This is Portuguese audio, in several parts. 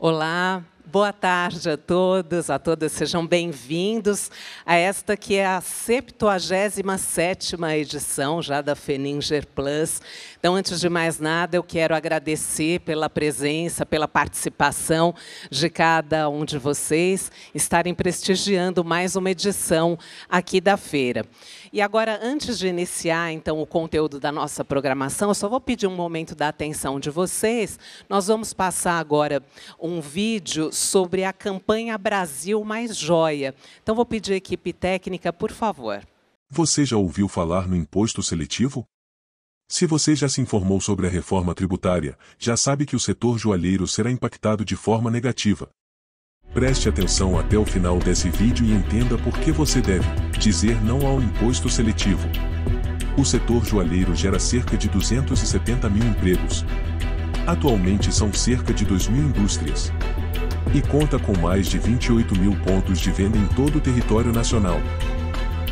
Olá, boa tarde a todos, a todas, sejam bem-vindos a esta que é a 77ª edição já da Feninger Plus. Então, antes de mais nada, eu quero agradecer pela presença, pela participação de cada um de vocês, estarem prestigiando mais uma edição aqui da feira. E agora, antes de iniciar, então, o conteúdo da nossa programação, eu só vou pedir um momento da atenção de vocês. Nós vamos passar agora um vídeo sobre a campanha Brasil Mais Joia. Então, vou pedir à equipe técnica, por favor. Você já ouviu falar no imposto seletivo? Se você já se informou sobre a reforma tributária, já sabe que o setor joalheiro será impactado de forma negativa. Preste atenção até o final desse vídeo e entenda por que você deve dizer não ao imposto seletivo. O setor joalheiro gera cerca de 270 mil empregos. Atualmente são cerca de 2.000 indústrias. E conta com mais de 28 mil pontos de venda em todo o território nacional.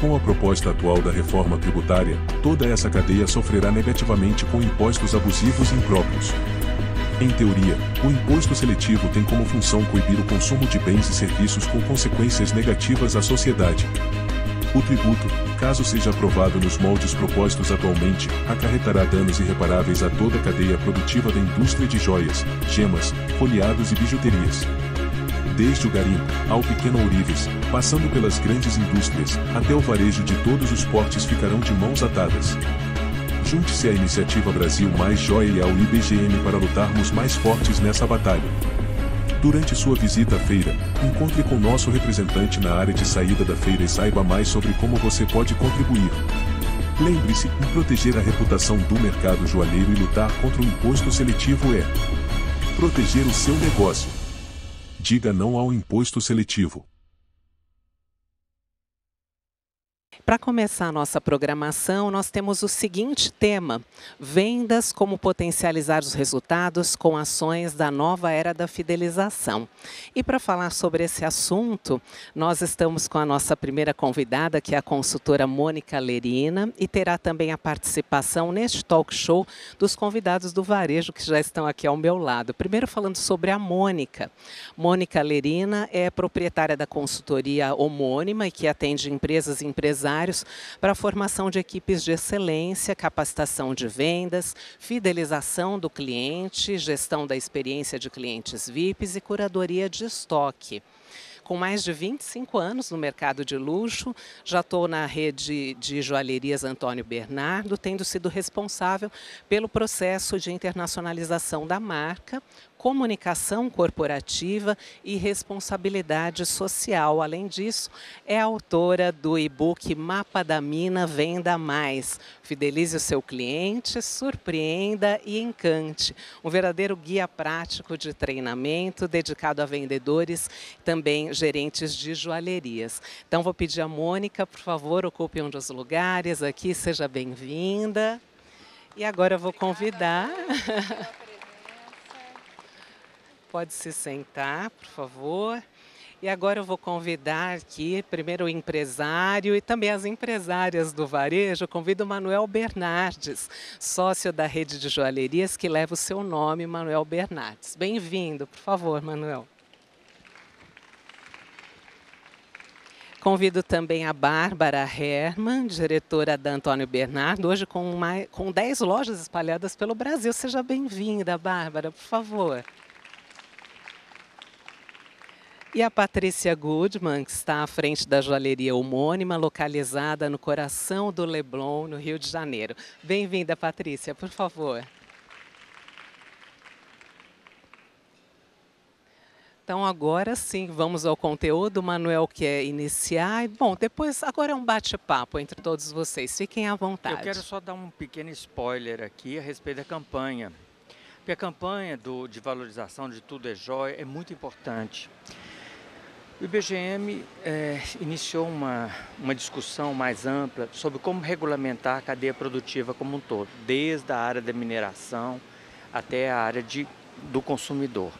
Com a proposta atual da reforma tributária, toda essa cadeia sofrerá negativamente com impostos abusivos e impróprios. Em teoria, o imposto seletivo tem como função coibir o consumo de bens e serviços com consequências negativas à sociedade. O tributo, caso seja aprovado nos moldes propostos atualmente, acarretará danos irreparáveis a toda a cadeia produtiva da indústria de joias, gemas, folheados e bijuterias. Desde o garimpo, ao pequeno ourives, passando pelas grandes indústrias, até o varejo de todos os portes ficarão de mãos atadas. Junte-se à iniciativa Brasil Mais Joia e ao IBGM para lutarmos mais fortes nessa batalha. Durante sua visita à feira, encontre com nosso representante na área de saída da feira e saiba mais sobre como você pode contribuir. Lembre-se, proteger a reputação do mercado joalheiro e lutar contra o imposto seletivo é proteger o seu negócio. Diga não ao imposto seletivo. Para começar a nossa programação, nós temos o seguinte tema: vendas, como potencializar os resultados com ações da nova era da fidelização. E para falar sobre esse assunto, nós estamos com a nossa primeira convidada, que é a consultora Mônica Lerina, e terá também a participação neste talk show dos convidados do varejo que já estão aqui ao meu lado. Primeiro falando sobre a Mônica. Mônica Lerina é proprietária da consultoria homônima e que atende empresas e empresários para a formação de equipes de excelência, capacitação de vendas, fidelização do cliente, gestão da experiência de clientes VIPs e curadoria de estoque. Com mais de 25 anos no mercado de luxo, já estou na rede de joalherias Antônio Bernardo, tendo sido responsável pelo processo de internacionalização da marca, comunicação corporativa e responsabilidade social. Além disso, é autora do e-book Mapa da Mina Venda Mais. Fidelize o seu cliente, surpreenda e encante. Um verdadeiro guia prático de treinamento dedicado a vendedores, também gerentes de joalherias. Então, vou pedir a Mônica, por favor, ocupe um dos lugares aqui, seja bem-vinda. E agora eu vou convidar... Pode se sentar, por favor. E agora eu vou convidar aqui, primeiro o empresário e também as empresárias do varejo. Eu convido o Manuel Bernardes, sócio da rede de joalherias que leva o seu nome, Manuel Bernardes. Bem-vindo, por favor, Manuel. Convido também a Bárbara Herman, diretora da Antônio Bernardo, hoje com 10 lojas espalhadas pelo Brasil. Seja bem-vinda, Bárbara, por favor. E a Patrícia Goodman, que está à frente da joalheria homônima, localizada no coração do Leblon, no Rio de Janeiro. Bem-vinda, Patrícia, por favor. Então, agora sim, vamos ao conteúdo. O Manuel quer iniciar. Bom, depois, agora é um bate-papo entre todos vocês. Fiquem à vontade. Eu quero só dar um pequeno spoiler aqui a respeito da campanha. Porque a campanha de valorização de Tudo é Joia é muito importante. O IBGM iniciou uma discussão mais ampla sobre como regulamentar a cadeia produtiva como um todo, desde a área da mineração até a área do consumidor.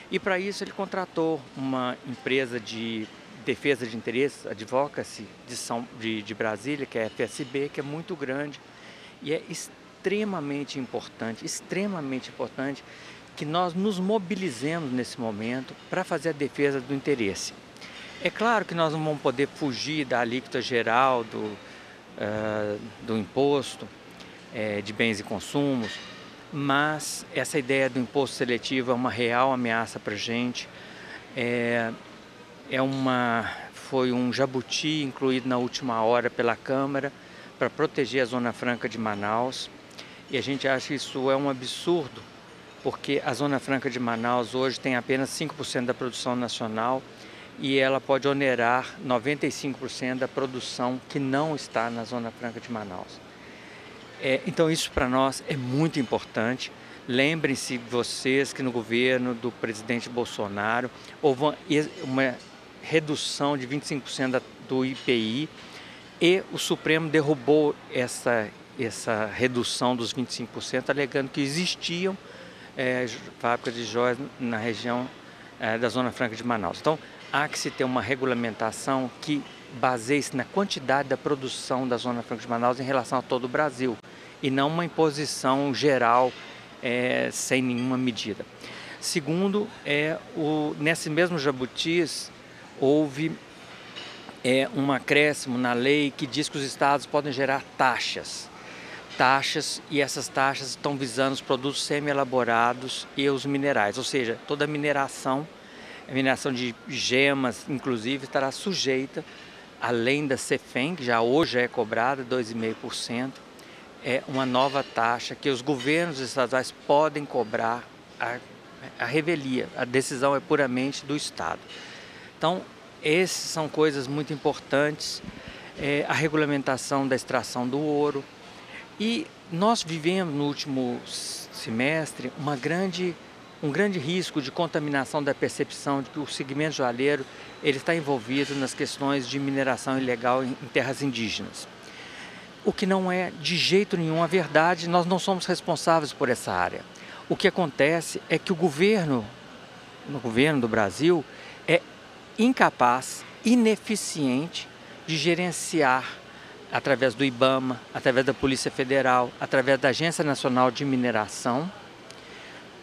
E para isso ele contratou uma empresa de defesa de interesses, Advocacy de Brasília, que é a FSB, que é muito grande e é extremamente importante que nós nos mobilizemos nesse momento para fazer a defesa do interesse. É claro que nós não vamos poder fugir da alíquota geral do imposto de bens e consumos, mas essa ideia do imposto seletivo é uma real ameaça para a gente. Foi um jabuti incluído na última hora pela Câmara para proteger a Zona Franca de Manaus, e a gente acha que isso é um absurdo, porque a Zona Franca de Manaus hoje tem apenas 5% da produção nacional e ela pode onerar 95% da produção que não está na Zona Franca de Manaus. Então isso para nós é muito importante. Lembrem-se vocês que no governo do presidente Bolsonaro houve uma redução de 25% do IPI e o Supremo derrubou essa redução dos 25%, alegando que existiam fábricas de joias na região da Zona Franca de Manaus. Então, há que se ter uma regulamentação que baseie-se na quantidade da produção da Zona Franca de Manaus em relação a todo o Brasil, e não uma imposição geral sem nenhuma medida. Segundo, nesse mesmo jabutis, houve um acréscimo na lei que diz que os estados podem gerar taxas, e essas taxas estão visando os produtos semi-elaborados e os minerais, ou seja, toda a mineração de gemas, inclusive, estará sujeita, além da CEFEM, que já hoje é cobrada 2,5%, uma nova taxa que os governos estaduais podem cobrar a revelia. A decisão é puramente do Estado. Então, essas são coisas muito importantes, a regulamentação da extração do ouro. E nós vivemos no último semestre um grande risco de contaminação da percepção de que o segmento joalheiro ele está envolvido nas questões de mineração ilegal em terras indígenas. O que não é de jeito nenhum a verdade, nós não somos responsáveis por essa área. O que acontece é que no governo do Brasil, é incapaz, ineficiente de gerenciar, através do IBAMA, através da Polícia Federal, através da Agência Nacional de Mineração,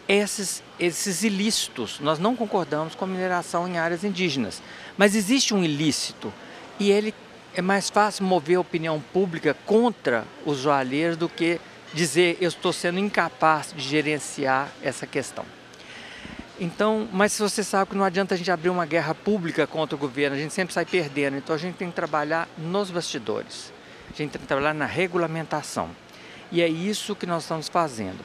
esses ilícitos. Nós não concordamos com a mineração em áreas indígenas, mas existe um ilícito e é mais fácil mover a opinião pública contra os joalheiros do que dizer eu estou sendo incapaz de gerenciar essa questão. Então, mas se você sabe que não adianta a gente abrir uma guerra pública contra o governo, a gente sempre sai perdendo, então a gente tem que trabalhar nos bastidores, a gente tem que trabalhar na regulamentação, e é isso que nós estamos fazendo.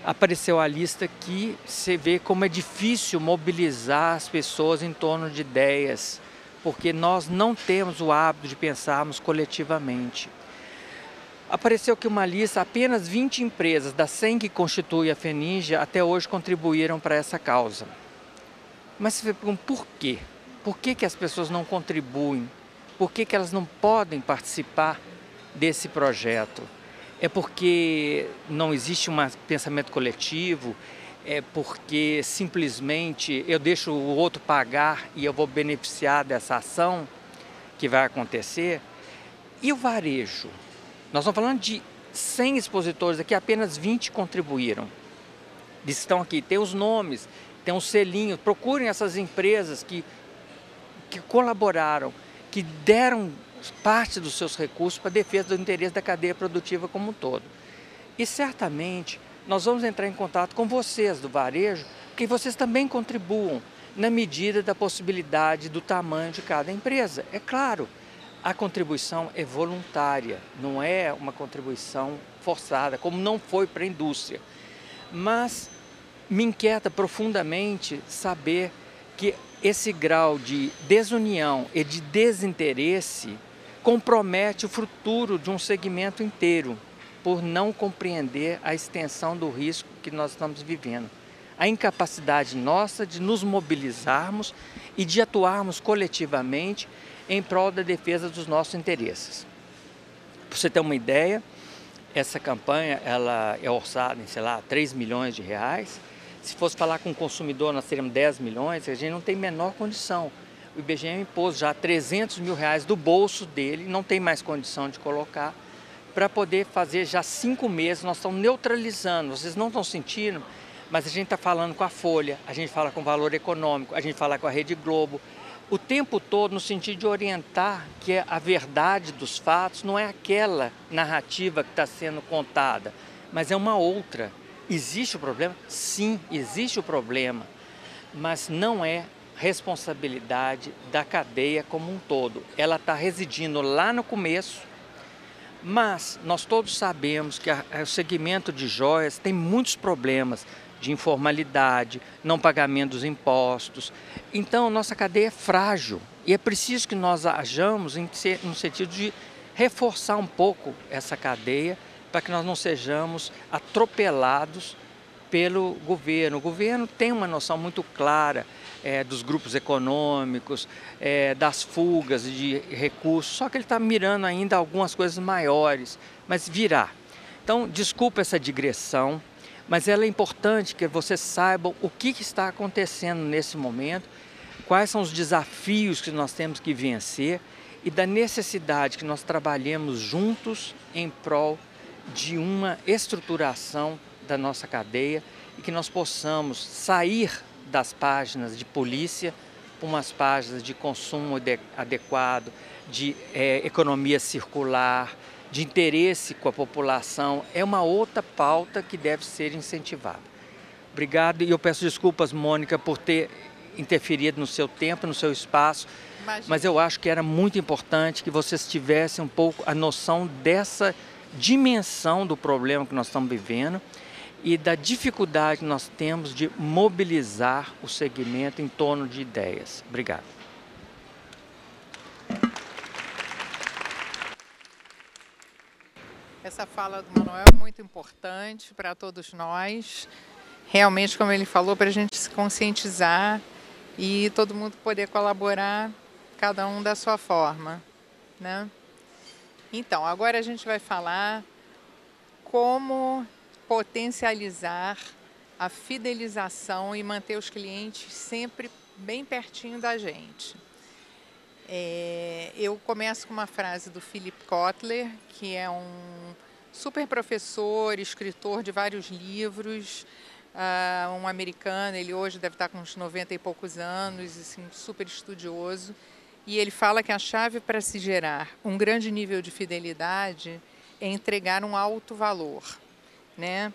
Apareceu a lista aqui, você vê como é difícil mobilizar as pessoas em torno de ideias, porque nós não temos o hábito de pensarmos coletivamente. Apareceu aqui uma lista, apenas 20 empresas das 100 que constituem a FENINJA até hoje contribuíram para essa causa. Mas você pergunta por quê? Por que as pessoas não contribuem? Por que elas não podem participar desse projeto? É porque não existe um pensamento coletivo? É porque simplesmente eu deixo o outro pagar e eu vou beneficiar dessa ação que vai acontecer? E o varejo? Nós estamos falando de 100 expositores aqui, apenas 20 contribuíram. Eles estão aqui, tem os nomes, tem um selinho. Procurem essas empresas que colaboraram, que deram parte dos seus recursos para a defesa do interesse da cadeia produtiva como um todo. E certamente nós vamos entrar em contato com vocês do varejo, que vocês também contribuam na medida da possibilidade do tamanho de cada empresa. É claro, a contribuição é voluntária, não é uma contribuição forçada, como não foi para a indústria. Mas me inquieta profundamente saber que esse grau de desunião e de desinteresse compromete o futuro de um segmento inteiro, por não compreender a extensão do risco que nós estamos vivendo. A incapacidade nossa de nos mobilizarmos e de atuarmos coletivamente em prol da defesa dos nossos interesses. Para você ter uma ideia, essa campanha ela é orçada em, 3 milhões de reais. Se fosse falar com o consumidor, nós teríamos 10 milhões, a gente não tem menor condição. O IBGM impôs já 300 mil reais do bolso dele, não tem mais condição de colocar, para poder fazer já 5 meses, nós estamos neutralizando, vocês não estão sentindo, mas a gente está falando com a Folha, a gente fala com o Valor Econômico, a gente fala com a Rede Globo, o tempo todo no sentido de orientar que a verdade dos fatos não é aquela narrativa que está sendo contada, mas é uma outra. Existe o problema? Sim, existe o problema, mas não é responsabilidade da cadeia como um todo. Ela está residindo lá no começo, mas nós todos sabemos que o segmento de joias tem muitos problemas de informalidade, não pagamento dos impostos. Então, nossa cadeia é frágil e é preciso que nós ajamos no sentido de reforçar um pouco essa cadeia para que nós não sejamos atropelados pelo governo. O governo tem uma noção muito clara dos grupos econômicos, das fugas de recursos, só que ele está mirando ainda algumas coisas maiores, mas virá. Então, desculpa essa digressão, mas ela é importante que vocês saibam o que está acontecendo nesse momento, quais são os desafios que nós temos que vencer e da necessidade que nós trabalhemos juntos em prol de uma estruturação da nossa cadeia e que nós possamos sair das páginas de polícia para umas páginas de consumo adequado, de economia circular, de interesse com a população. É uma outra pauta que deve ser incentivada. Obrigado e eu peço desculpas, Mônica, por ter interferido no seu tempo, no seu espaço, mas eu acho que era muito importante que vocês tivessem um pouco a noção dessa dimensão do problema que nós estamos vivendo e da dificuldade que nós temos de mobilizar o segmento em torno de ideias. Obrigado. Essa fala do Manuel é muito importante para todos nós. Realmente, como ele falou, para a gente se conscientizar e todo mundo poder colaborar, cada um da sua forma, né? Então, agora a gente vai falar como potencializar a fidelização e manter os clientes sempre bem pertinho da gente. Eu começo com uma frase do Philip Kotler, que é um super professor, escritor de vários livros, um americano. Ele hoje deve estar com uns 90 e poucos anos, assim, super estudioso. E ele fala que a chave para se gerar um grande nível de fidelidade é entregar um alto valor, né?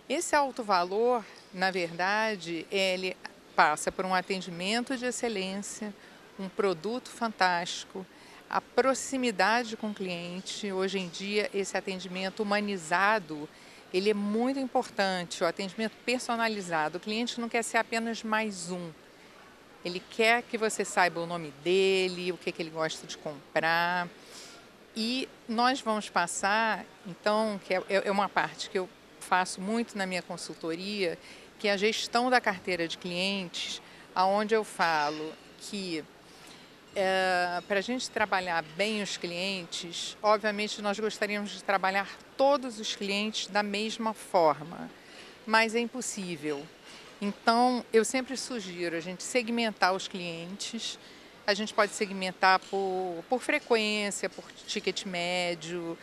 Esse alto valor, na verdade, ele passa por um atendimento de excelência, um produto fantástico, a proximidade com o cliente. Hoje em dia, esse atendimento humanizado, ele é muito importante, o atendimento personalizado. O cliente não quer ser apenas mais um. Ele quer que você saiba o nome dele, o que ele gosta de comprar. E nós vamos passar, então, que é uma parte que eu faço muito na minha consultoria, que é a gestão da carteira de clientes, onde eu falo que para a gente trabalhar bem os clientes, obviamente nós gostaríamos de trabalhar todos os clientes da mesma forma, mas é impossível. Então, eu sempre sugiro a gente segmentar os clientes. A gente pode segmentar por frequência, por ticket médio,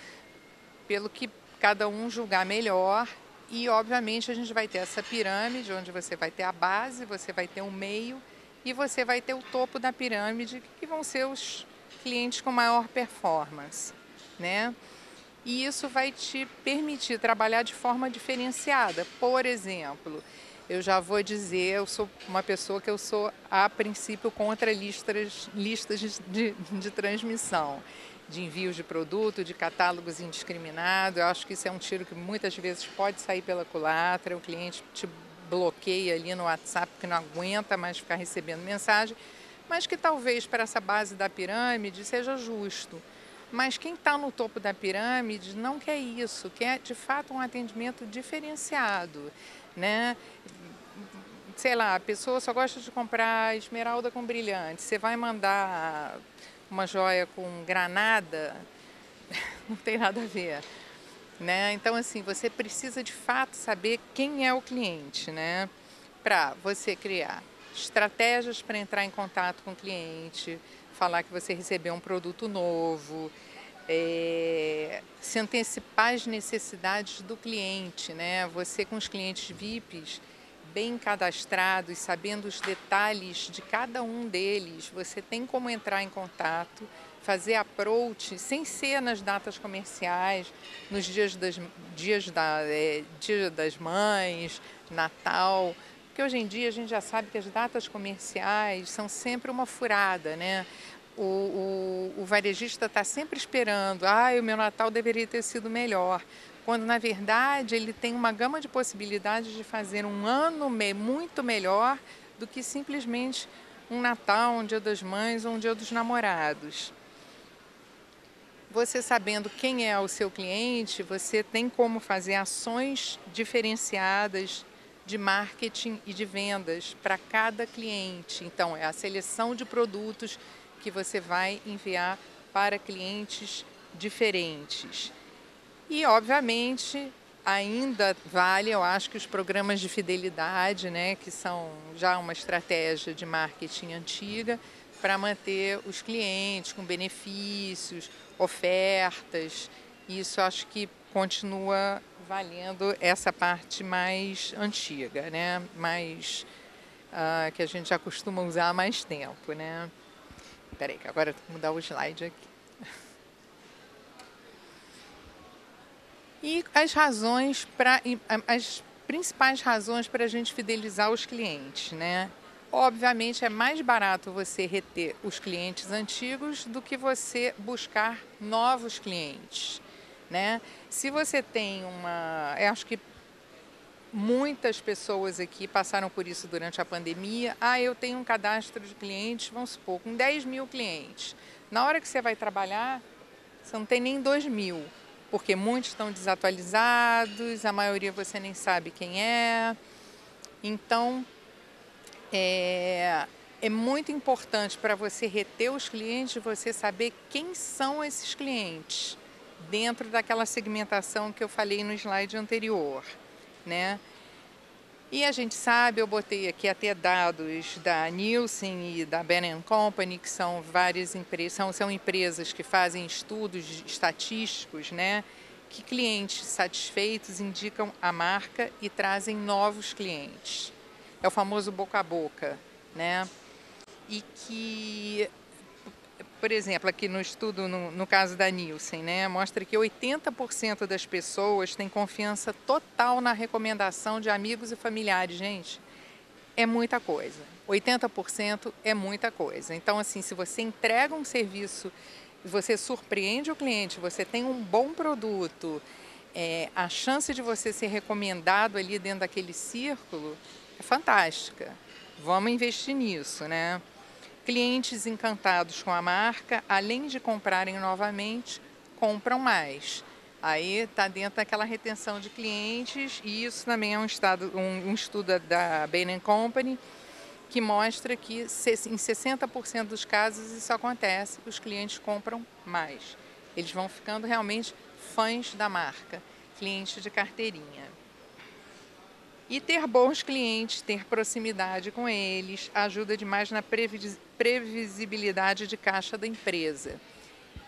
pelo que cada um julgar melhor. E, obviamente, a gente vai ter essa pirâmide, onde você vai ter a base, você vai ter um meio e você vai ter o topo da pirâmide, que vão ser os clientes com maior performance, né? E isso vai te permitir trabalhar de forma diferenciada. Por exemplo, eu já vou dizer, eu sou uma pessoa que eu sou, a princípio, contra listas de transmissão, de envios de produto, de catálogos indiscriminados. Eu acho que isso é um tiro que muitas vezes pode sair pela culatra, o cliente te bloqueia ali no WhatsApp porque não aguenta mais ficar recebendo mensagem, mas que talvez para essa base da pirâmide seja justo. Mas quem está no topo da pirâmide não quer isso, quer de fato um atendimento diferenciado, né? Sei lá, a pessoa só gosta de comprar esmeralda com brilhante, você vai mandar uma joia com granada, não tem nada a ver, né? Então, assim, você precisa de fato saber quem é o cliente, né? Para você criar estratégias para entrar em contato com o cliente, falar que você recebeu um produto novo, se antecipar às necessidades do cliente, né? Você com os clientes VIPs, bem cadastrados, sabendo os detalhes de cada um deles, você tem como entrar em contato, fazer approach, sem ser nas datas comerciais, nos Dia das Mães, Natal, porque hoje em dia a gente já sabe que as datas comerciais são sempre uma furada, né? O varejista está sempre esperando, o meu Natal deveria ter sido melhor, quando na verdade ele tem uma gama de possibilidades de fazer um ano muito melhor do que simplesmente um Natal, um Dia das Mães ou um Dia dos Namorados. Você sabendo quem é o seu cliente, você tem como fazer ações diferenciadas de marketing e de vendas para cada cliente. Então, é a seleção de produtos que você vai enviar para clientes diferentes. E, obviamente, ainda vale, eu acho que os programas de fidelidade, né, que são já uma estratégia de marketing antiga, para manter os clientes com benefícios, ofertas. Isso acho que continua valendo essa parte mais antiga, né? Mais que a gente já costuma usar há mais tempo, né? Espera aí, que agora eu tenho que mudar o slide aqui. E as principais razões para a gente fidelizar os clientes, né? Obviamente é mais barato você reter os clientes antigos do que você buscar novos clientes, né? Se você tem eu acho que muitas pessoas aqui passaram por isso durante a pandemia. Eu tenho um cadastro de clientes, vamos supor, com 10 mil clientes. Na hora que você vai trabalhar, você não tem nem 2 mil, porque muitos estão desatualizados, a maioria você nem sabe quem é. Então, é muito importante para você reter os clientes, você saber quem são esses clientes, dentro daquela segmentação que eu falei no slide anterior, né? E a gente sabe, eu botei aqui até dados da Nielsen e da Bain & Company, que são várias empresas, são empresas que fazem estudos estatísticos, né? Que clientes satisfeitos indicam a marca e trazem novos clientes. É o famoso boca a boca, né? E que, por exemplo, aqui no estudo, no caso da Nielsen, né, mostra que 80% das pessoas têm confiança total na recomendação de amigos e familiares. Gente, é muita coisa. 80% é muita coisa. Então, assim, se você entrega um serviço, você surpreende o cliente, você tem um bom produto, a chance de você ser recomendado ali dentro daquele círculo é fantástica. Vamos investir nisso, né? Clientes encantados com a marca, além de comprarem novamente, compram mais. Aí está dentro daquela retenção de clientes, e isso também é um estudo da Bain & Company, que mostra que em 60% dos casos isso acontece, os clientes compram mais. Eles vão ficando realmente fãs da marca, clientes de carteirinha. E ter bons clientes, ter proximidade com eles, ajuda demais na previsibilidade de caixa da empresa.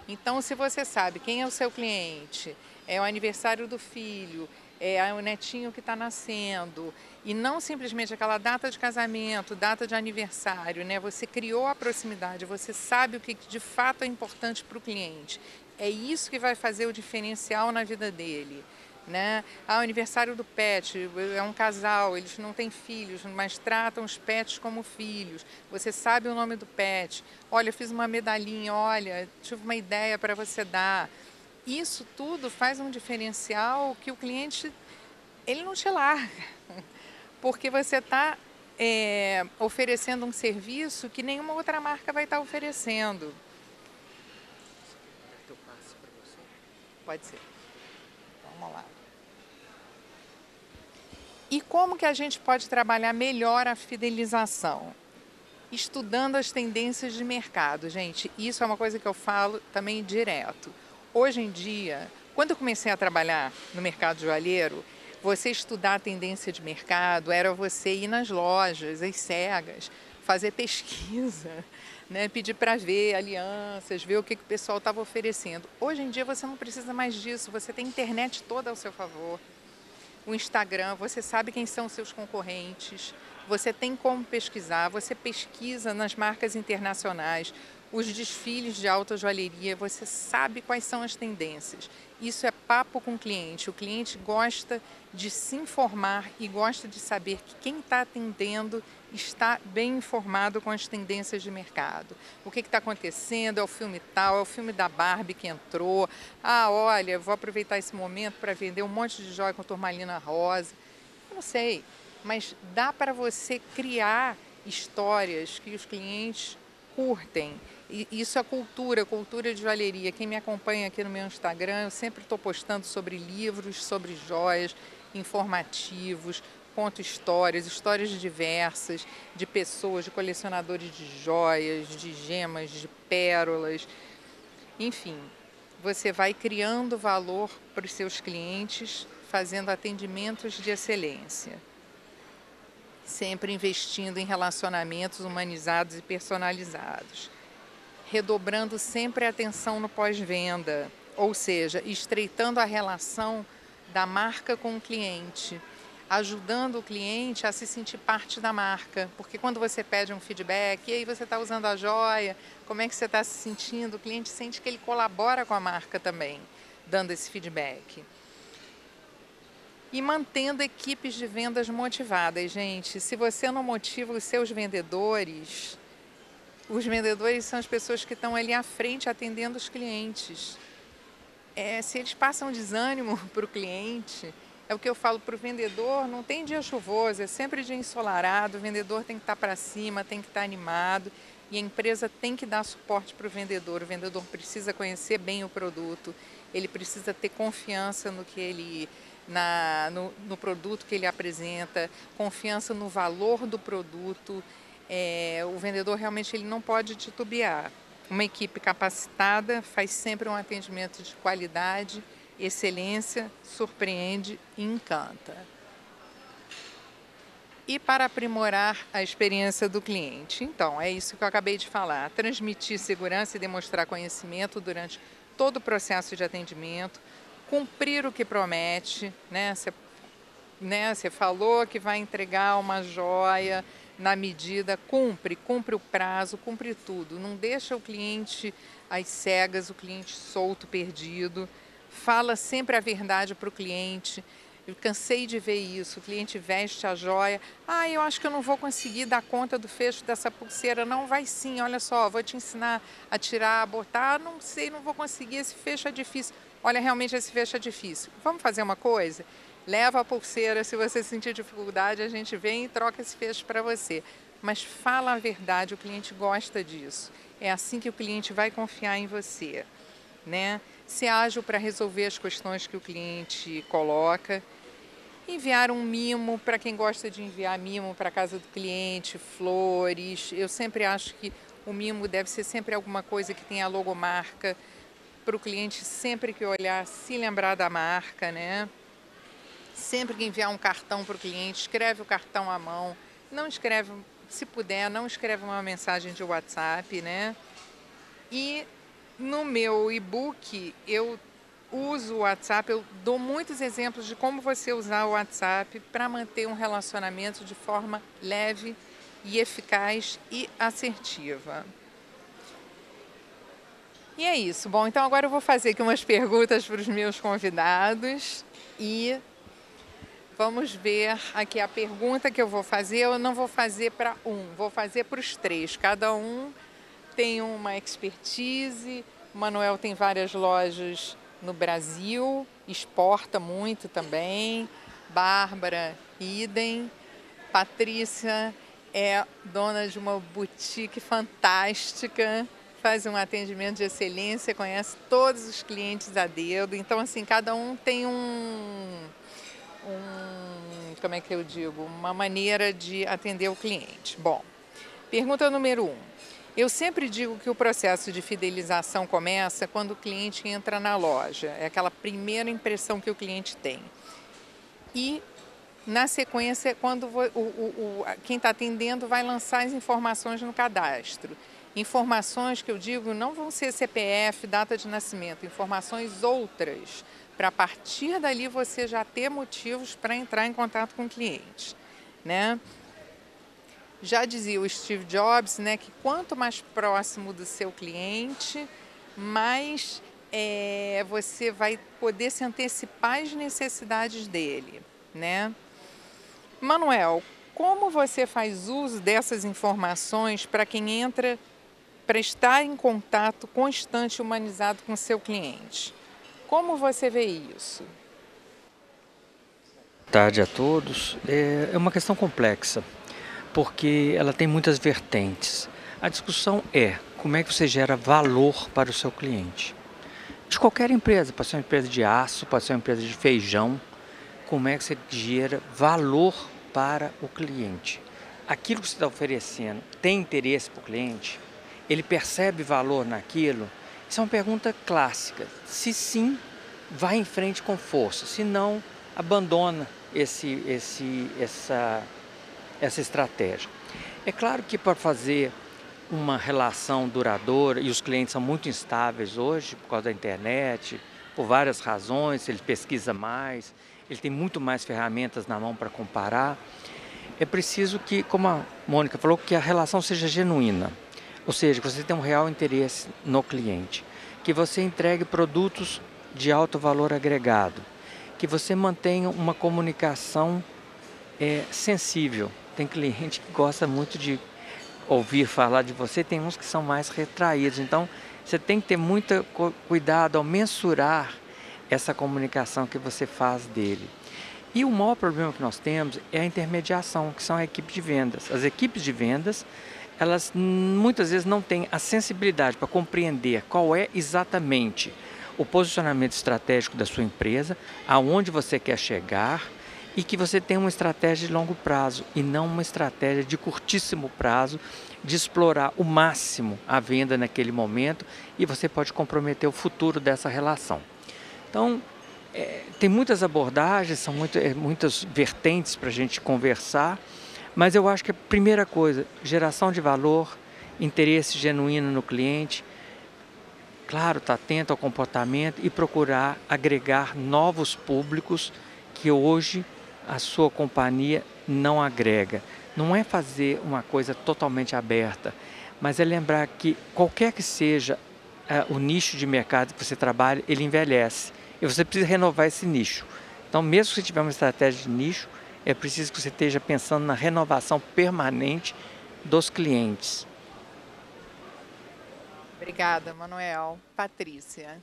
Então, se você sabe quem é o seu cliente, é o aniversário do filho, é o netinho que está nascendo, e não simplesmente aquela data de casamento, data de aniversário, né? Você criou a proximidade, você sabe o que de fato é importante para o cliente. É isso que vai fazer o diferencial na vida dele. Né? O aniversário do pet, é um casal, eles não têm filhos, mas tratam os pets como filhos. Você sabe o nome do pet. Olha, eu fiz uma medalhinha, olha, tive uma ideia para você dar. Isso tudo faz um diferencial que o cliente, ele não te larga, porque você está oferecendo um serviço que nenhuma outra marca vai estar oferecendo. Quer que eu passe para você? Pode ser. Vamos lá. E como que a gente pode trabalhar melhor a fidelização? Estudando as tendências de mercado, gente. Isso é uma coisa que eu falo também direto. Hoje em dia, quando eu comecei a trabalhar no mercado joalheiro, você estudar a tendência de mercado era você ir nas lojas, às cegas, fazer pesquisa, né? Pedir para ver alianças, ver o que o pessoal estava oferecendo. Hoje em dia você não precisa mais disso, você tem a internet toda ao seu favor. o Instagram, você sabe quem são seus concorrentes, você tem como pesquisar, você pesquisa nas marcas internacionais, os desfiles de alta joalheria, você sabe quais são as tendências. Isso é papo com o cliente gosta de se informar e gosta de saber que quem está atendendo está bem informado com as tendências de mercado. O que está acontecendo, é o filme tal, é o filme da Barbie que entrou, olha, vou aproveitar esse momento para vender um monte de joia com turmalina rosa. Eu não sei, mas dá para você criar histórias que os clientes curtem. E isso é cultura de joalheria. Quem me acompanha aqui no meu Instagram, eu sempre estou postando sobre livros, sobre joias, informativos, conto histórias diversas, de pessoas, de colecionadores de joias, de gemas, de pérolas. Enfim, você vai criando valor para os seus clientes, fazendo atendimentos de excelência. Sempre investindo em relacionamentos humanizados e personalizados. Redobrando sempre a atenção no pós-venda, ou seja, estreitando a relação da marca com o cliente, ajudando o cliente a se sentir parte da marca, porque quando você pede um feedback, e aí você está usando a joia, como é que você está se sentindo? O cliente sente que ele colabora com a marca também, dando esse feedback. E mantendo equipes de vendas motivadas, gente. Se você não motiva os seus vendedores, os vendedores são as pessoas que estão ali à frente atendendo os clientes. Se eles passam desânimo para o cliente, é o que eu falo para o vendedor, não tem dia chuvoso, é sempre dia ensolarado, o vendedor tem que estar para cima, tem que estar animado e a empresa tem que dar suporte para o vendedor precisa conhecer bem o produto, ele precisa ter confiança no que ele... no produto que ele apresenta, confiança no valor do produto. O vendedor realmente ele não pode titubear. Uma equipe capacitada faz sempre um atendimento de qualidade, excelência, surpreende e encanta. E para aprimorar a experiência do cliente? Então, é isso que eu acabei de falar. Transmitir segurança e demonstrar conhecimento durante todo o processo de atendimento, cumprir o que promete, né? Você falou que vai entregar uma joia na medida, cumpre o prazo, cumpre tudo. Não deixa o cliente às cegas, o cliente solto, perdido. Fala sempre a verdade para o cliente. Eu cansei de ver isso, o cliente veste a joia. Eu acho que eu não vou conseguir dar conta do fecho dessa pulseira. Não, vai sim, olha só, vou te ensinar a tirar, a botar. Não sei, não vou conseguir, esse fecho é difícil. Olha, realmente esse fecho é difícil. Vamos fazer uma coisa? Leva a pulseira, se você sentir dificuldade, a gente vem e troca esse fecho para você. Mas fala a verdade, o cliente gosta disso. É assim que o cliente vai confiar em você, né? Ser ágil para resolver as questões que o cliente coloca. Enviar um mimo, para quem gosta de enviar mimo para a casa do cliente, flores. Eu sempre acho que o mimo deve ser sempre alguma coisa que tenha a logomarca, para o cliente sempre que olhar, se lembrar da marca, né? Sempre que enviar um cartão para o cliente, escreve o cartão à mão. Não escreve, se puder, não escreve uma mensagem de WhatsApp, né? E no meu e-book, eu uso o WhatsApp, eu dou muitos exemplos de como você usar o WhatsApp para manter um relacionamento de forma leve e eficaz e assertiva. E é isso. Bom, então agora eu vou fazer aqui umas perguntas para os meus convidados e vamos ver aqui a pergunta que eu vou fazer. Eu não vou fazer para vou fazer para os três. Cada um tem uma expertise. O Manuel tem várias lojas no Brasil, exporta muito também. Bárbara, idem. Patrícia é dona de uma boutique fantástica, faz um atendimento de excelência, conhece todos os clientes a dedo. Então, assim, cada um tem como é que eu digo? Uma maneira de atender o cliente. Bom, pergunta número 1. Eu sempre digo que o processo de fidelização começa quando o cliente entra na loja. É aquela primeira impressão que o cliente tem. E, na sequência, quando quem está atendendo vai lançar as informações no cadastro. Informações que eu digo não vão ser CPF, data de nascimento, informações outras, para a partir dali você já ter motivos para entrar em contato com o cliente, né? Já dizia o Steve Jobs, né, que quanto mais próximo do seu cliente, mais você vai poder se antecipar às necessidades dele, né? Manuel, como você faz uso dessas informações para quem entra para estar em contato constante e humanizado com o seu cliente? Como você vê isso? Boa tarde a todos. É uma questão complexa, porque ela tem muitas vertentes. A discussão é como é que você gera valor para o seu cliente. De qualquer empresa, pode ser uma empresa de aço, pode ser uma empresa de feijão, como é que você gera valor para o cliente? Aquilo que você está oferecendo tem interesse para o cliente? Ele percebe valor naquilo? Isso é uma pergunta clássica. Se sim, vai em frente com força. Se não, abandona essa estratégia. É claro que para fazer uma relação duradoura, e os clientes são muito instáveis hoje por causa da internet, por várias razões, ele pesquisa mais, ele tem muito mais ferramentas na mão para comparar. É preciso que, como a Mônica falou, que a relação seja genuína, ou seja, que você tenha um real interesse no cliente, que você entregue produtos de alto valor agregado, que você mantenha uma comunicação sensível. Tem cliente que gosta muito de ouvir falar de você, tem uns que são mais retraídos, então você tem que ter muito cuidado ao mensurar essa comunicação que você faz dele. E o maior problema que nós temos é a intermediação, que são a equipe de vendas. As equipes de vendas, elas muitas vezes não têm a sensibilidade para compreender qual é exatamente o posicionamento estratégico da sua empresa, aonde você quer chegar, e que você tem uma estratégia de longo prazo e não uma estratégia de curtíssimo prazo, de explorar o máximo a venda naquele momento, e você pode comprometer o futuro dessa relação. Então, tem muitas abordagens, são muitas vertentes para a gente conversar, mas eu acho que a primeira coisa, geração de valor, interesse genuíno no cliente, claro, estar atento ao comportamento e procurar agregar novos públicos que hoje a sua companhia não agrega. Não é fazer uma coisa totalmente aberta, mas é lembrar que qualquer que seja o nicho de mercado que você trabalha, ele envelhece e você precisa renovar esse nicho. Então, mesmo que você tiver uma estratégia de nicho, é preciso que você esteja pensando na renovação permanente dos clientes. Obrigada, Manuel. Patrícia,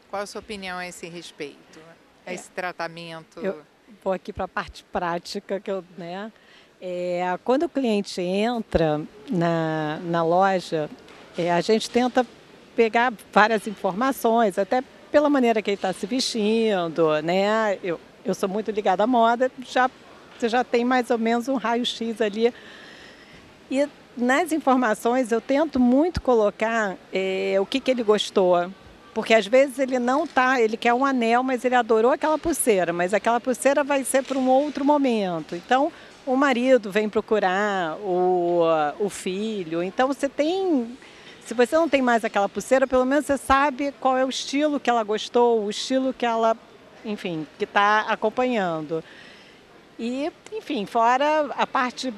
qual a sua opinião a esse respeito? A esse tratamento? Eu vou aqui para a parte prática, quando o cliente entra na loja, a gente tenta pegar várias informações, até pela maneira que ele está se vestindo, né? Eu sou muito ligada à moda, você já tem mais ou menos um raio-x ali. E nas informações eu tento muito colocar o que ele gostou. Porque às vezes ele quer um anel, mas ele adorou aquela pulseira, mas aquela pulseira vai ser para um outro momento. Então, o marido vem procurar, o filho. Então, se você não tem mais aquela pulseira, pelo menos você sabe qual é o estilo que ela gostou, o estilo que ela, enfim, que está acompanhando. E, enfim, fora a parte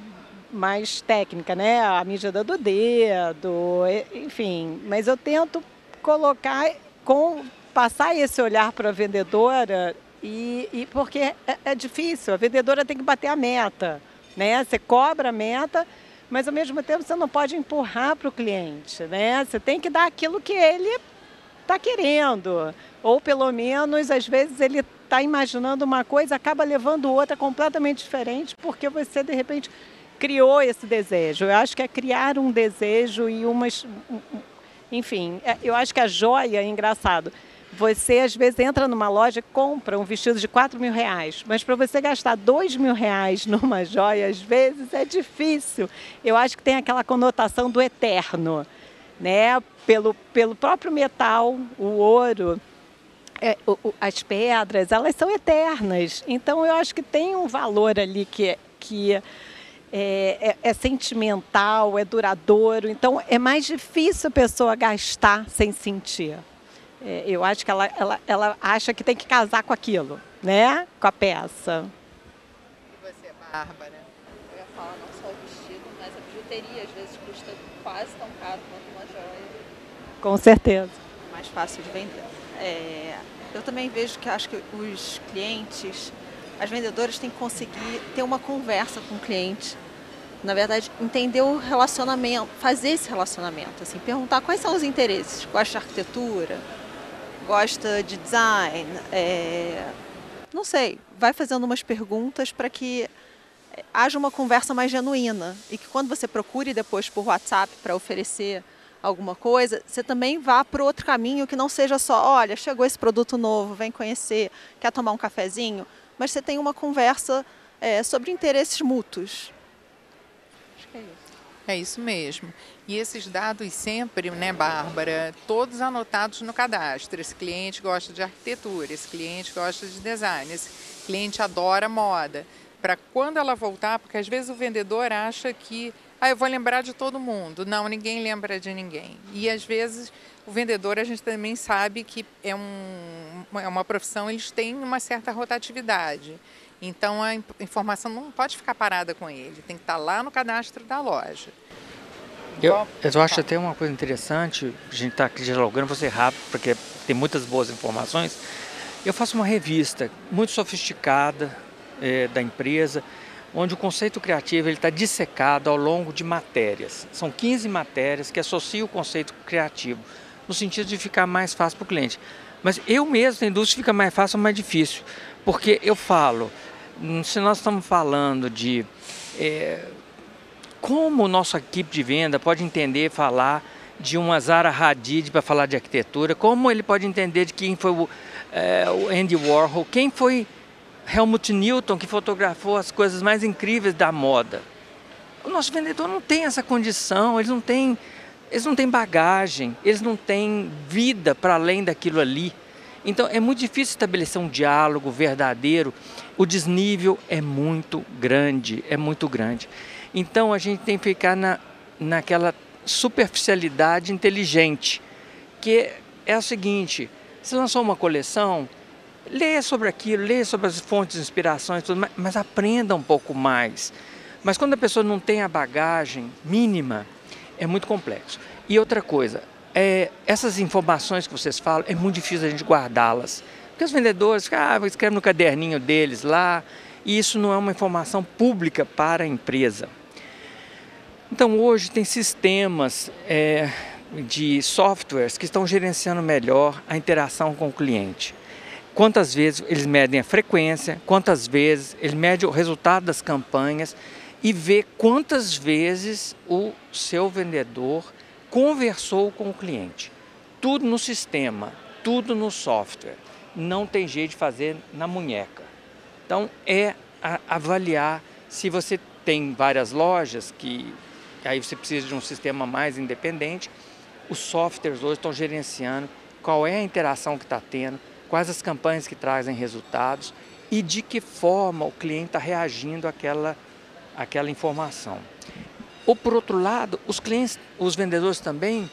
mais técnica, né? A medida do dedo, enfim. Mas eu tento colocar, passar esse olhar para a vendedora, porque é difícil, a vendedora tem que bater a meta, né? Você cobra a meta, mas ao mesmo tempo você não pode empurrar para o cliente, né? Você tem que dar aquilo que ele está querendo, ou pelo menos às vezes ele está imaginando uma coisa, acaba levando outra completamente diferente, porque você de repente criou esse desejo. Eu acho que é criar um desejo e enfim, eu acho que a joia é engraçado. Você, às vezes, entra numa loja e compra um vestido de R$4.000, mas para você gastar R$2.000 numa joia, às vezes, é difícil. Eu acho que tem aquela conotação do eterno, né? Pelo próprio metal, o ouro, as pedras, elas são eternas. Então, eu acho que tem um valor ali que é sentimental, é duradouro, então é mais difícil a pessoa gastar sem sentir, Eu acho que ela acha que tem que casar com aquilo, né? Com a peça. E você, Bárbara? Eu ia falar não só o vestido, mas a bijuteria às vezes custa quase tão caro quanto uma joia. Com certeza. Mais fácil de vender. Eu também vejo que acho que os clientes, as vendedoras têm que conseguir ter uma conversa com o cliente. Na verdade, entender o relacionamento, fazer esse relacionamento, assim, perguntar quais são os interesses. Gosta de arquitetura? Gosta de design? Não sei, vai fazendo umas perguntas para que haja uma conversa mais genuína e que quando você procure depois por WhatsApp para oferecer alguma coisa, você também vá para outro caminho que não seja só, olha, chegou esse produto novo, vem conhecer, quer tomar um cafezinho, mas você tem uma conversa sobre interesses mútuos. Acho que é isso. É isso mesmo. E esses dados sempre, né, Bárbara, todos anotados no cadastro. Esse cliente gosta de arquitetura, esse cliente gosta de design, esse cliente adora moda. Para quando ela voltar, porque às vezes o vendedor acha que eu vou lembrar de todo mundo. Não, ninguém lembra de ninguém. E às vezes o vendedor, a gente também sabe que é uma profissão, eles têm uma certa rotatividade. Então a informação não pode ficar parada com ele, tem que estar lá no cadastro da loja. Eu acho até uma coisa interessante, a gente está aqui dialogando, vou ser rápido, porque tem muitas boas informações. Eu faço uma revista muito sofisticada da empresa, onde o conceito criativo está dissecado ao longo de matérias. São 15 matérias que associam o conceito criativo, no sentido de ficar mais fácil para o cliente. Mas eu mesmo tenho dúvida se fica mais fácil ou mais difícil, porque eu falo, se nós estamos falando de como nossa equipe de venda pode entender falar de uma Zaha Hadid para falar de arquitetura, como ele pode entender de quem foi o Andy Warhol, quem foi Helmut Newton, que fotografou as coisas mais incríveis da moda. O nosso vendedor não tem essa condição, eles não têm bagagem, eles não têm vida para além daquilo ali. Então é muito difícil estabelecer um diálogo verdadeiro, o desnível é muito grande, Então a gente tem que ficar naquela superficialidade inteligente, que é o seguinte, você lançou uma coleção, leia sobre aquilo, leia sobre as fontes de inspirações, tudo, mas aprenda um pouco mais. Mas quando a pessoa não tem a bagagem mínima, é muito complexo. E outra coisa, essas informações que vocês falam, é muito difícil a gente guardá-las. Porque os vendedores escrevem no caderninho deles lá, e isso não é uma informação pública para a empresa. Então hoje tem sistemas de softwares que estão gerenciando melhor a interação com o cliente. Quantas vezes eles medem a frequência, quantas vezes eles medem o resultado das campanhas e vê quantas vezes o seu vendedor conversou com o cliente. Tudo no sistema, tudo no software. Não tem jeito de fazer na munheca. Então avaliar se você tem várias lojas, que aí você precisa de um sistema mais independente. Os softwares hoje estão gerenciando qual é a interação que está tendo, quais as campanhas que trazem resultados e de que forma o cliente está reagindo àquela informação. Ou por outro lado, os vendedores também,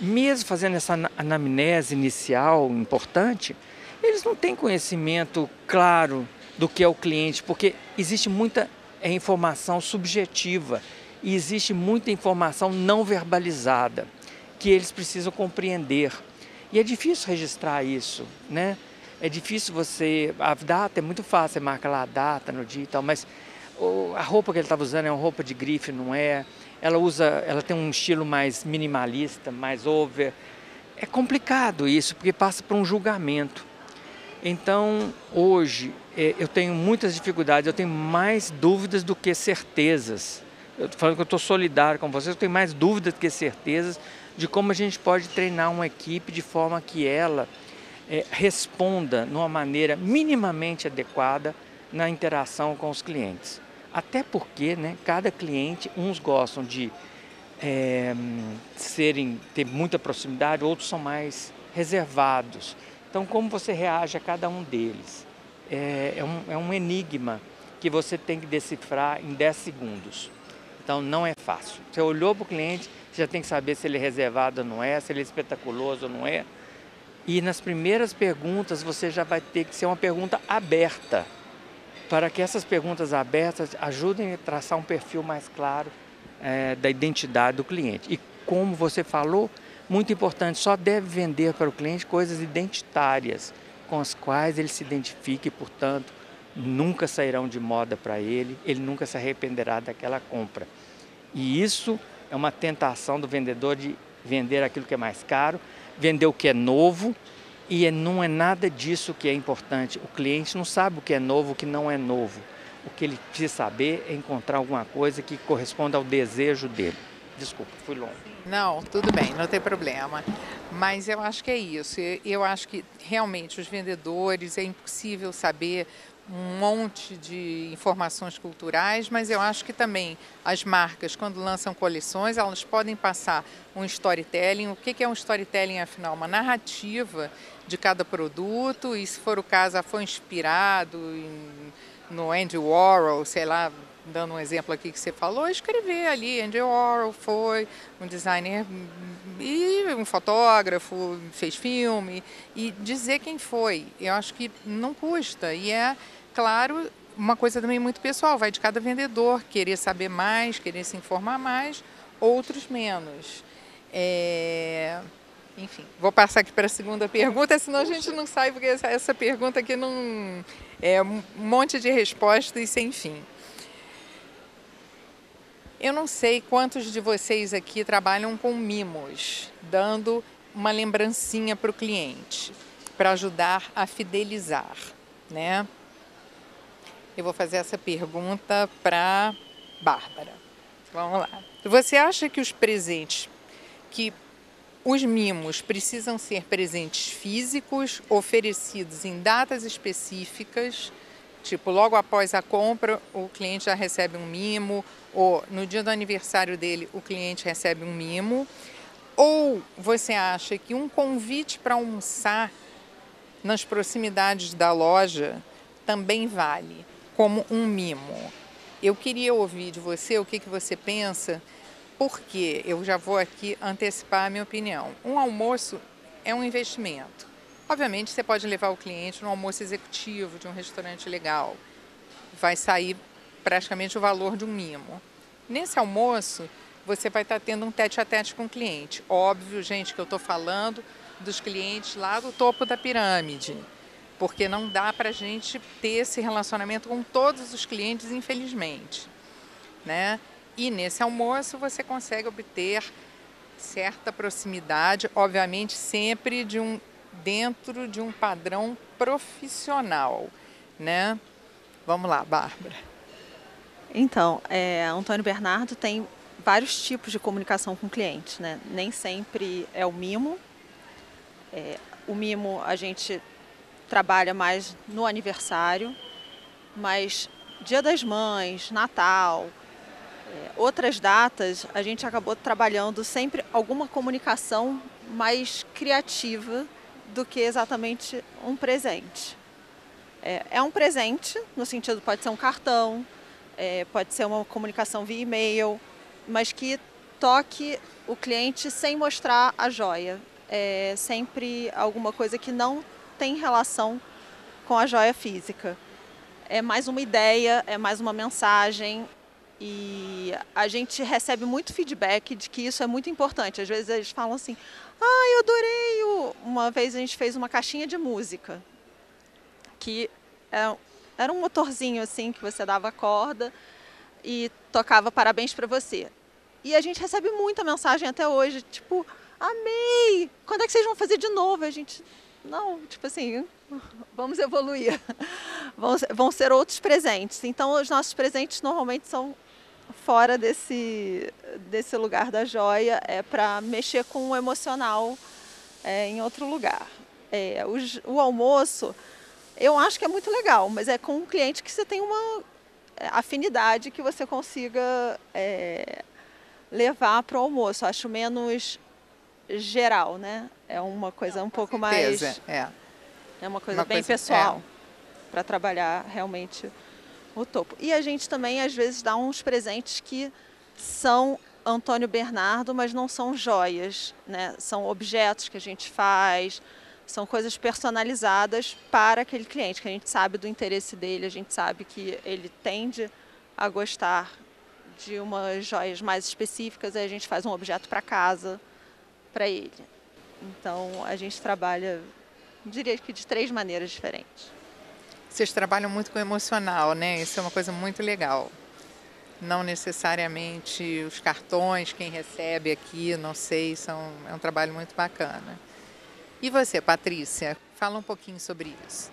mesmo fazendo essa anamnese inicial importante, eles não têm conhecimento claro do que é o cliente, porque existe muita informação subjetiva e existe muita informação não verbalizada que eles precisam compreender. E é difícil registrar isso, né? É difícil a data é muito fácil, você marca lá a data no dia e tal, mas a roupa que ele estava usando é uma roupa de grife, não é? Ela tem um estilo mais minimalista, mais over. É complicado isso, porque passa por um julgamento. Então, hoje, eu tenho muitas dificuldades, eu tenho mais dúvidas do que certezas. Eu estou falando que eu estou solidário com vocês, eu tenho mais dúvidas do que certezas de como a gente pode treinar uma equipe de forma que ela responda de uma maneira minimamente adequada na interação com os clientes. Até porque, né, cada cliente, uns gostam de ter muita proximidade, outros são mais reservados. Então, como você reage a cada um deles? É um enigma que você tem que decifrar em 10 segundos. Então, não é fácil. Você olhou para o cliente, você já tem que saber se ele é reservado ou não é, se ele é espetaculoso ou não é. E nas primeiras perguntas você já vai ter que ser uma pergunta aberta, para que essas perguntas abertas ajudem a traçar um perfil mais claro da identidade do cliente. E como você falou, muito importante, só deve vender para o cliente coisas identitárias, com as quais ele se identifique e, portanto, nunca sairão de moda para ele nunca se arrependerá daquela compra. E isso é uma tentação do vendedor de vender aquilo que é mais caro, vender o que é novo, e não é nada disso que é importante. O cliente não sabe o que é novo, o que não é novo. O que ele precisa saber é encontrar alguma coisa que corresponda ao desejo dele. Desculpa, fui longe. Não, tudo bem, não tem problema. Mas eu acho que é isso. Eu acho que realmente os vendedores, é impossível saber um monte de informações culturais, mas eu acho que também as marcas, quando lançam coleções, elas podem passar um storytelling. O que é um storytelling, afinal? Uma narrativa de cada produto, e se for o caso, foi inspirado no Andy Warhol, sei lá, dando um exemplo aqui que você falou, escrever ali, Andy Warhol foi um designer e um fotógrafo, fez filme, e dizer quem foi. Eu acho que não custa, e é, claro, uma coisa também muito pessoal, vai de cada vendedor, querer saber mais, querer se informar mais, outros menos. Enfim, vou passar aqui para a segunda pergunta, senão a gente não sai, porque essa pergunta aqui não é um monte de respostas sem fim. Eu não sei quantos de vocês aqui trabalham com mimos, dando uma lembrancinha para o cliente, para ajudar a fidelizar, né? Eu vou fazer essa pergunta para Bárbara. Vamos lá. Você acha que os mimos precisam ser presentes físicos, oferecidos em datas específicas, tipo, logo após a compra, o cliente já recebe um mimo, ou no dia do aniversário dele, o cliente recebe um mimo? Ou você acha que um convite para almoçar nas proximidades da loja também vale como um mimo? Eu queria ouvir de você o que você pensa, porque eu já vou aqui antecipar a minha opinião. Um almoço é um investimento. Obviamente, você pode levar o cliente no almoço executivo de um restaurante legal. Vai sair praticamente o valor de um mimo. Nesse almoço, você vai estar tendo um tete-a-tete com o cliente. Óbvio, gente, que eu estou falando dos clientes lá do topo da pirâmide, porque não dá para a gente ter esse relacionamento com todos os clientes, infelizmente, né? E nesse almoço você consegue obter certa proximidade, obviamente sempre dentro de um padrão profissional, né? Vamos lá, Bárbara. Então, Antônio Bernardo tem vários tipos de comunicação com o cliente, né? Nem sempre é o mimo. O mimo a gente trabalha mais no aniversário, mas Dia das Mães, Natal, outras datas, a gente acabou trabalhando sempre alguma comunicação mais criativa do que exatamente um presente. É um presente, no sentido, pode ser um cartão, pode ser uma comunicação via e-mail, mas que toque o cliente sem mostrar a joia. É sempre alguma coisa que não tem relação com a joia física. É mais uma ideia, é mais uma mensagem, e a gente recebe muito feedback de que isso é muito importante. Às vezes eles falam assim, eu adorei. Uma vez a gente fez uma caixinha de música, que era um motorzinho assim, que você dava a corda e tocava parabéns para você. E a gente recebe muita mensagem até hoje, tipo, amei, quando é que vocês vão fazer de novo? A gente, não, tipo assim, vamos evoluir, vão ser outros presentes. Então os nossos presentes normalmente são fora desse lugar da joia, para mexer com o emocional em outro lugar. O almoço, eu acho que é muito legal, mas é com um cliente que você tem uma afinidade, que você consiga levar para o almoço. Acho menos geral, né? É uma coisa um pouco mais... É uma coisa bem pessoal, para trabalhar realmente o topo. E a gente também, às vezes, dá uns presentes que são Antônio Bernardo, mas não são joias, né? São objetos que a gente faz, São coisas personalizadas para aquele cliente, que a gente sabe do interesse dele, a gente sabe que ele tende a gostar de umas joias mais específicas, aí a gente faz um objeto para casa, para ele. Então, a gente trabalha, diria que de 3 maneiras diferentes. Vocês trabalham muito com o emocional, né? Isso é uma coisa muito legal. Não necessariamente os cartões, quem recebe aqui, não sei, é um trabalho muito bacana. E você, Patrícia, fala um pouquinho sobre isso.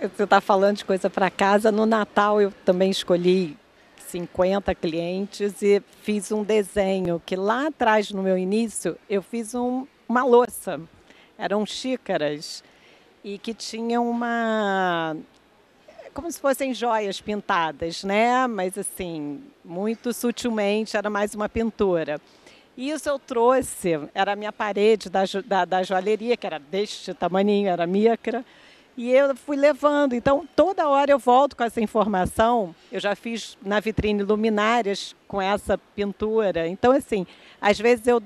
Você está falando de coisa para casa. No Natal eu também escolhi 50 clientes e fiz um desenho que lá atrás, no meu início, eu fiz uma louça. Eram xícaras e que tinham como se fossem joias pintadas, né? Mas assim, muito sutilmente, era mais uma pintura. Isso eu trouxe, era a minha parede da joalheria, que era deste tamaninho, era micra, e eu fui levando. Então, toda hora eu volto com essa informação. Eu já fiz na vitrine luminárias com essa pintura. Então, assim, às vezes eu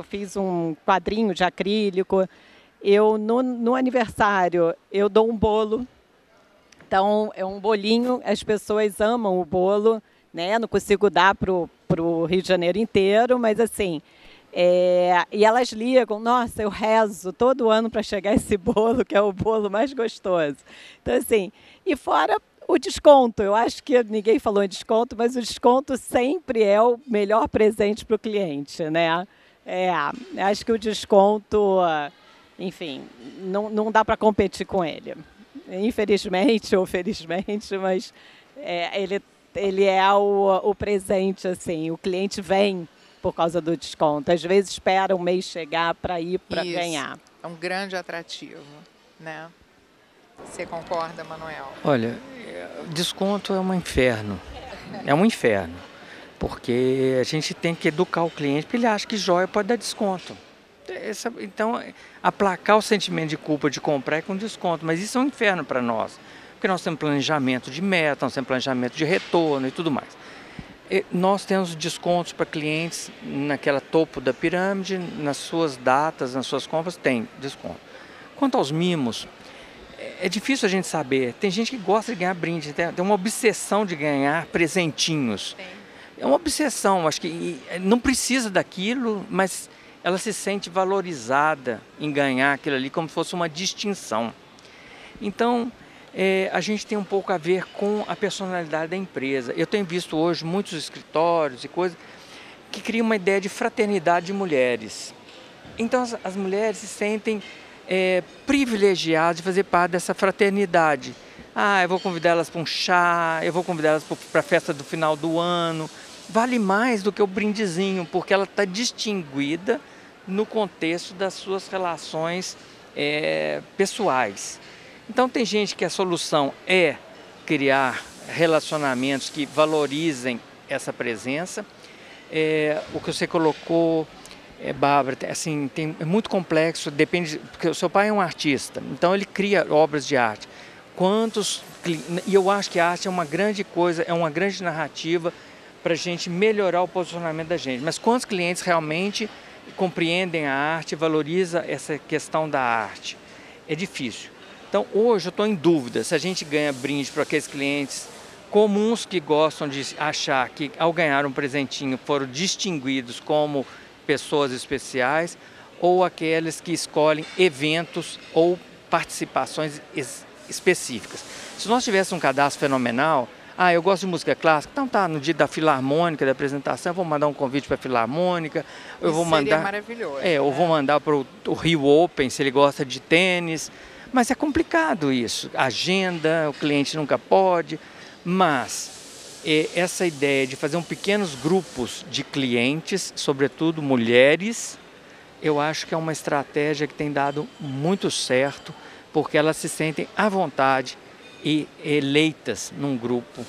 fiz um quadrinho de acrílico. No aniversário, eu dou um bolo. Então, é um bolinho, as pessoas amam o bolo, né? Não consigo dar para o Rio de Janeiro inteiro, mas assim, e elas ligam, nossa, eu rezo todo ano para chegar esse bolo, que é o bolo mais gostoso. Então, assim, e fora o desconto, eu acho que ninguém falou em desconto, mas o desconto sempre é o melhor presente para o cliente, né? Acho que o desconto, enfim, não dá para competir com ele. Infelizmente ou felizmente, mas ele é o presente, assim, o cliente vem por causa do desconto. Às vezes espera um mês chegar para ir para ganhar. É um grande atrativo, né? Você concorda, Manuel? Olha, desconto é um inferno. É um inferno. Porque a gente tem que educar o cliente, porque ele acha que joia pode dar desconto. Então, aplacar o sentimento de culpa de comprar é com desconto, mas isso é um inferno para nós. Porque nós temos planejamento de meta, nós temos planejamento de retorno e tudo mais. Nós temos descontos para clientes naquela topo da pirâmide, nas suas datas, nas suas compras, tem desconto. Quanto aos mimos, é difícil a gente saber. Tem gente que gosta de ganhar brinde, tem uma obsessão de ganhar presentinhos. É uma obsessão, acho que não precisa daquilo, mas ela se sente valorizada em ganhar aquilo ali como se fosse uma distinção. Então, a gente tem um pouco a ver com a personalidade da empresa. Eu tenho visto hoje muitos escritórios e coisas que criam uma ideia de fraternidade de mulheres. Então, as mulheres se sentem privilegiadas de fazer parte dessa fraternidade. Eu vou convidar elas para um chá, eu vou convidar elas para a festa do final do ano. Vale mais do que o brindezinho, porque ela está distinguida no contexto das suas relações pessoais. Então tem gente que a solução é criar relacionamentos que valorizem essa presença. O que você colocou, Bárbara, assim, é muito complexo, depende, porque o seu pai é um artista, então ele cria obras de arte. E eu acho que a arte é uma grande coisa, é uma grande narrativa para a gente melhorar o posicionamento da gente. Mas quantos clientes realmente compreendem a arte, valorizam essa questão da arte? É difícil. Então, hoje eu estou em dúvida se a gente ganha brinde para aqueles clientes comuns que gostam de achar que, ao ganhar um presentinho, foram distinguidos como pessoas especiais, ou aqueles que escolhem eventos ou participações específicas. Se nós tivéssemos um cadastro fenomenal, eu gosto de música clássica, então tá, no dia da Filarmônica, da apresentação, eu vou mandar um convite para a Filarmônica, eu vou mandar... Seria maravilhoso. Eu vou mandar para o Rio Open, se ele gosta de tênis, mas é complicado isso, agenda, o cliente nunca pode, mas essa ideia de fazer pequenos grupos de clientes, sobretudo mulheres, eu acho que é uma estratégia que tem dado muito certo, porque elas se sentem à vontade e eleitas num grupo.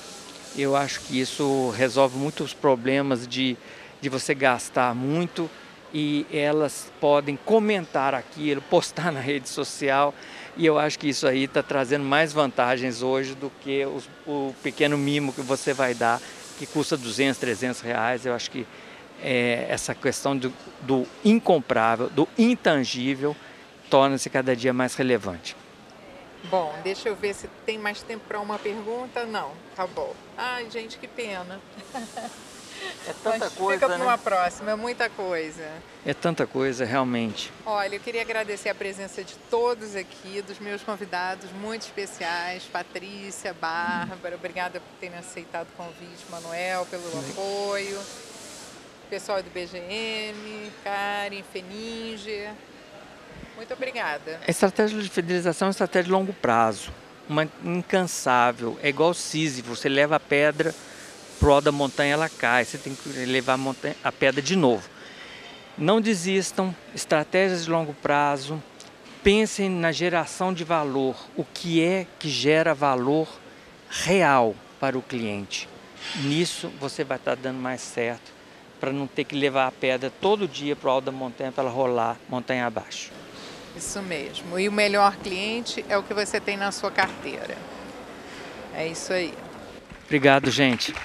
Eu acho que isso resolve muitos problemas de você gastar muito e elas podem comentar aquilo, postar na rede social, e eu acho que isso aí está trazendo mais vantagens hoje do que o pequeno mimo que você vai dar, que custa 200, 300 reais. Eu acho que essa questão do incomprável, do intangível, torna-se cada dia mais relevante. Bom, deixa eu ver se tem mais tempo para uma pergunta. Não, tá bom. Ai, gente, que pena. É tanta Mas coisa, fica para né? uma próxima, é muita coisa. É tanta coisa, realmente. Olha, eu queria agradecer a presença de todos aqui, dos meus convidados muito especiais, Patrícia, Bárbara, obrigada por terem aceitado o convite, Manuel, pelo apoio, pessoal do BGM, Karen, Feninger, muito obrigada. A estratégia de fidelização é uma estratégia de longo prazo, uma incansável, é igual Sísifo, você leva a pedra pro alto da montanha, ela cai, você tem que levar a pedra de novo. Não desistam, estratégias de longo prazo, pensem na geração de valor, o que é que gera valor real para o cliente. Nisso você vai estar dando mais certo, para não ter que levar a pedra todo dia para o alto da montanha para ela rolar montanha abaixo. Isso mesmo, e o melhor cliente é o que você tem na sua carteira. É isso aí. Obrigado, gente.